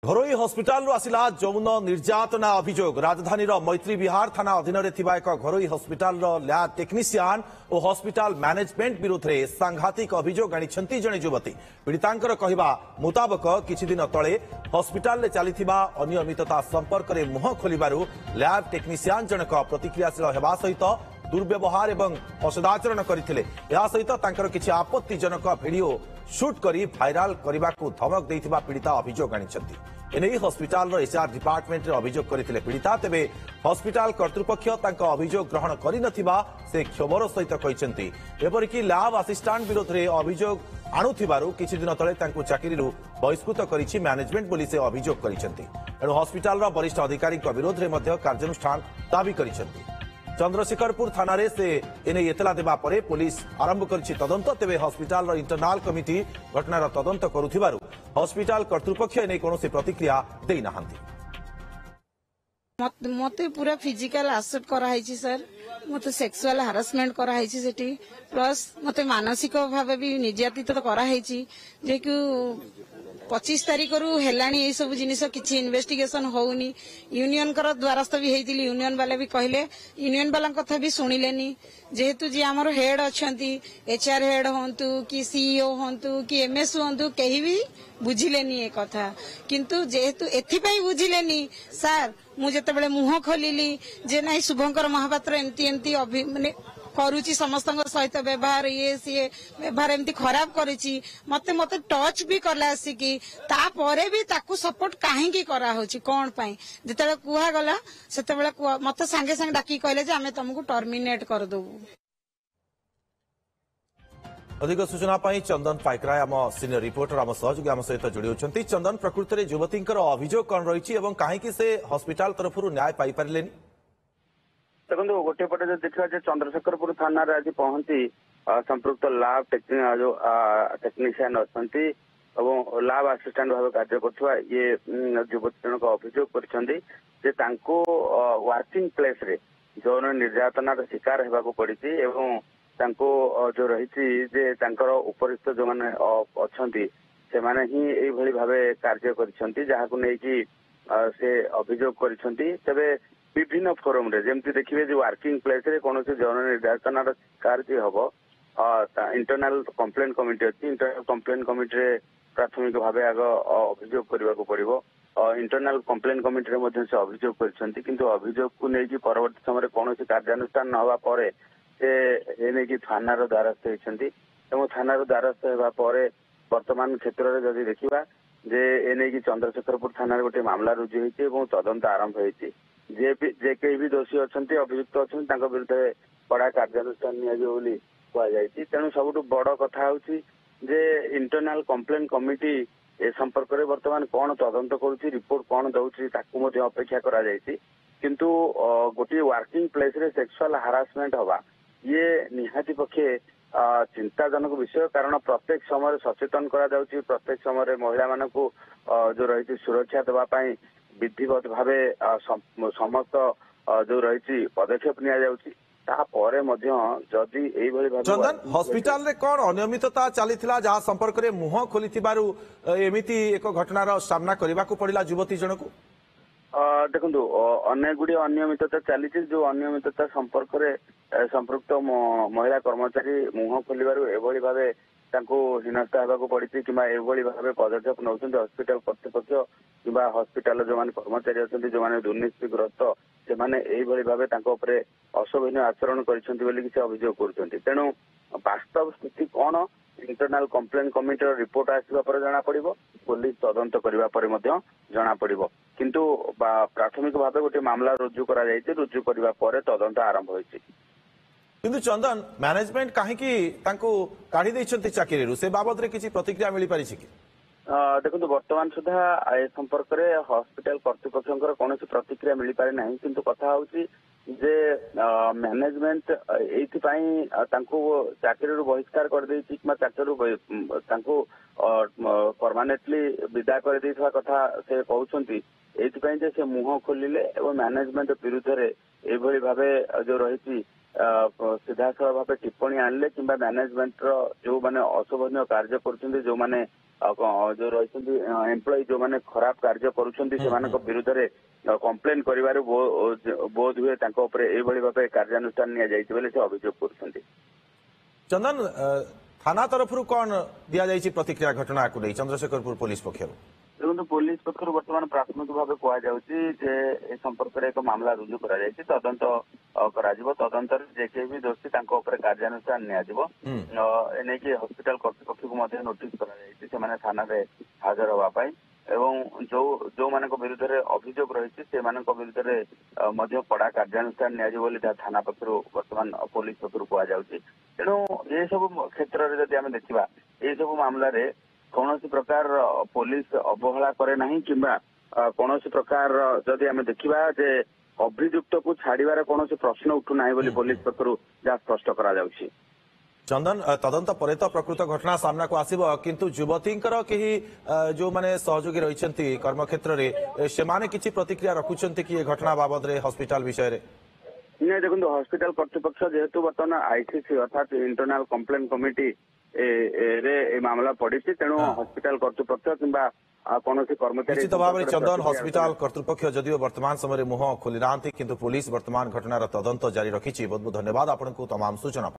घरोई hospital आसिला यौन निर्यातना अभियोग राजधानी मैत्री विहार थाना अधीन एक घरोई हस्पिटाल लैब टेक्नीशियन और हस्पिटाल मैनेजमेंट विरोध में सांघातिक अभियोग आनी जड़े युवती पीड़ितांकर कहवा मुताबक किछि दिन तले हस्पिटाल चली अनियमितता संपर्क में मुह खोलू लैब टेक्नीशियन जनक प्रतिक्रियाशील होगा सहित दुर्व्यवहार एवं असदाचरण करते सहित किछि आपत्तिजनक वीडियो शूट करी भाइराल करने को धमक देथिबा पीड़िता अभियोग आनिछंती एने हस्पिटाल एचआर डिपार्टमेंट अभियोग करथिले पीड़िता तेबे हस्पिटाल कर्तृपक्ष तांका अभियोग ग्रहण करिनथिबा से क्षोभर सहित कहिसंती एपरिकी लैब असिस्टेंट विरोध में अभियोग आणुथिबारु किछि दिन तले तांकु चाकरीरु बहिष्कृत करिछि मैनेजमेंट बोली से अभियोग करिसंती एणु हस्पिटाल वरिष्ठ अधिकारी विरोध में मध्य कार्यानुष्ठान दाबी करिसंती चंद्रशेखरपुर थाना से एने एतला देबा परे पुलिस आरंभ करछि तदंत तेबे हस्पिटाल इंटरनाल कमिटी घटनार तदंत करुथिबारु हस्पिटाल कर्तृपक्ष एने कोनोसी प्रतिक्रिया देई नाहंती। मते पूरा फिजिकल असल्ट कराई सर मते सेक्सुअल हारासमेंट कराई सेठी प्लस मते मानसिक भाव भी निर्यातित कराई जे कि 25 तारीख रु हेलानी ये सब जिनिस किछि इन्वेस्टिगेशन होउनी यूनियन कर द्वारस्थ भी हेतिली यूनियन वाला भी कहले यूनियन वाला कथा भी सुनिलेनी जेहेतु जी हमर हेड अछंती एचआर हेड होंतु कि सीईओ होंतु कि एमएस होंतु केही भी बुझिलेनी ए कथा किंतु जेहेतु एथि पई बुझिलेनी सर मु जते बेले मुह खोलिली जे नाही शुभंकर महापात्र एमती एमती माने करुची समस्त सहित व्यवहार ये सी व्यवहार एमती खराब करुची मते मते टच भी करला आसिकी तापरे भी ताकू सपोर्ट काहेकी करा होची कोन पई जेतेबे कुहा गला सेतेबे मते संगे संगे डाकी कहले जे हमें तुमको टर्मिनेट कर देबू। अधिक सूचना पाई चंदन पाइकराय आम सीनियर रिपोर्टर आम सहयोगी आम सहित जोड़ी होती। चंदन प्रकृत में युवती अभियोग कौन रही कहीं से हस्पिटाल तरफ न्याय पाई पारे देखो गोटे पटे जो देखा चंद्रशेखरपुर थाना आज पहुंची संपृक्त लैब जो टेक्नीशियन अच्छा लैब असिस्टेंट भाव कार्य कर युवती जनक अभियोग कर वर्किंग प्लेस रे यौन निर्यातनार शिकार होगा पड़ी जो रही उपरिस्थ जो मैंने अच्छा से मैंने ही यही भाव कार्य कर से अभियोग कर विभिन्न फोरम रे जमती देखिए जो वर्किंग प्लेस रे कौन यौन निर्यातनार शिकार जी हम इंटरनल कंप्लेन कमिटी अच्छी इंटरनल कंप्लेन कमिटी रे प्राथमिक भाव आग अभियोग करने को पड़ो इंटरनल कंप्लेन कमिटी रे से अभियोग कर अभियोग को लेकिन परवर्ती समय कौन कार्यानुष्ठान न हवा पर से थानार द्वारस्थ होती थानार द्वारस्थ होगा वर्तमान क्षेत्र में जदि देखा जे एने चंद्रशेखरपुर थाना गोटे मामला रुजु होती तदंत आरंभ होती जे कई भी दोषी अच्छा अभियुक्त अच्छा विरुद्ध कड़ा कार्यानुष्ठान नि कहुई तेणु सब बड़ कथा हूँ जे इंटरनल कंप्लेन कमिटी ए संपर्क में बर्तमान कौन तदंत करुच्ची रिपोर्ट कौन दौर अपेक्षा किंतु गोटे वर्किंग प्लेस रे सेक्सुअल हारासमेंट हवा ये निहाती पक्षे चिंताजनक विषय कारण प्रत्येक समय सचेतन करा जाउची प्रत्येक समय महिला मानकू जो रही सुरक्षा देवाई विधिवत भाव समस्त जो रही पदक्षेप नि चंदन हस्पिटाल रे कौन अनियमितता चलीथिला जहाँ संपर्क में मुह खोली एमिति एक घटनार सामना करने को पड़ा युवती जनक देखो अनेक गुड़ी अनियमितता चली जो अनियमितता संपर्क में संपृक्त महिला कर्मचारी मुह खोल भाव हिनस्ता होगा पड़ी कि भाव पदक्षेप नौ हस्पिटाल कर्तृपक्ष कि हस्पिटाल जो मैंने कर्मचारी अच्छा जो मैंने दुर्नीतिग्रस्त से भाव अशोभनीय आचरण कर अभियोग कर तेणु वास्तव स्थिति कौन इंटरनल कंप्लेन कमिटी रिपोर्ट आसवा पर जना पड़ो पुलिस तदंत करने जना पड़ो किंतु प्राथमिक भाव गोटे मामला रुजु रुजु करने पर तदंत आरंभ होती किंतु चंदन मैनेजमेंट कहीं काढ़ी चाकरी से बाबद में किसी प्रतिक्रिया मिल पारी कि देखो वर्तमान सुधा ए संपर्क में हस्पिटाल कर्तृपक्ष कौन प्रतिक्रिया मिल पारे ना किंतु कथा हूँ जे मैनेजमेंट चाकरी बहिष्कार कर चाकरी परमानेंटली विदा कर कथा से कहते ये से मुह खोलिले और मैनेजमेंट विरुद्ध में भाव जो रही सीधासल भाव टिप्पणी आणले कि मैनेजमेंट जो माने अशोभनीय कार्य कर जो माने जो रही एम्प्लॉई जो मैंने खराब कार्य करुँच विरुद्ध में कम्प्लेन कर बोध हुए भाव कार्यानुष्ठान से अभियोग कर चंदन थाना तरफ कौन दि जाइए प्रतिक्रिया घटना को नहीं चंद्रशेखरपुर पुलिस पक्षर देखो पुलिस पक्ष बर्तमान प्राथमिक भाव कहुचे संपर्क में एक मामला रुजु कर तदंत तदंत जे भी दोषी कार्यानुष्ठान नहीं हस्पिटाल कर्तृपक्ष नोटिस कर थाना हाजर होगापाई एवं जो मान विरुद्ध में अभियोग रही से विरुद्ध कड़ा कार्यानुष्ठान नि थाना पक्ष बर्तमान पुलिस पक्ष कहुँ तेणु ये सब क्षेत्र में जब आम देखा ये सब मामलें कौन प्रकार पुलिस अवहेला करे नहीं किंबा कौन प्रकार जदि आम देखा जे अभियुक्त को छाड़बार कौन प्रश्न उठुना बोली पुलिस पक्षर जहाँ स्पष्ट करा चंदन तदंत पर तो प्रकृत घटना सामना को आसिबो किंतु युवतींकर केही जो माने सहयोगी रहिसंती कर्मक्षेत्र रे सेमाने किछि प्रतिक्रिया रखुचंती कि ये घटना बाबद रे हॉस्पिटल विषय रे नहीं देखो हॉस्पिटल कर्तृपक्ष जेहेतु बर्तमान आईसीसी अर्थात इंटरनल कंप्लेन कमिटी रे मामला पड़ी तेणु हॉस्पिटल कर्तृपक्ष किंबा कौन कर्मचारी निश्चित भाव में चंदन हॉस्पिटल कर्तृपक्ष जदिव वर्तमान समय मुह खोली ना किंतु पुलिस वर्तमान घटनार तदंत जारी रखिछि बहुत बहुत धन्यवाद आपको तमाम सूचना।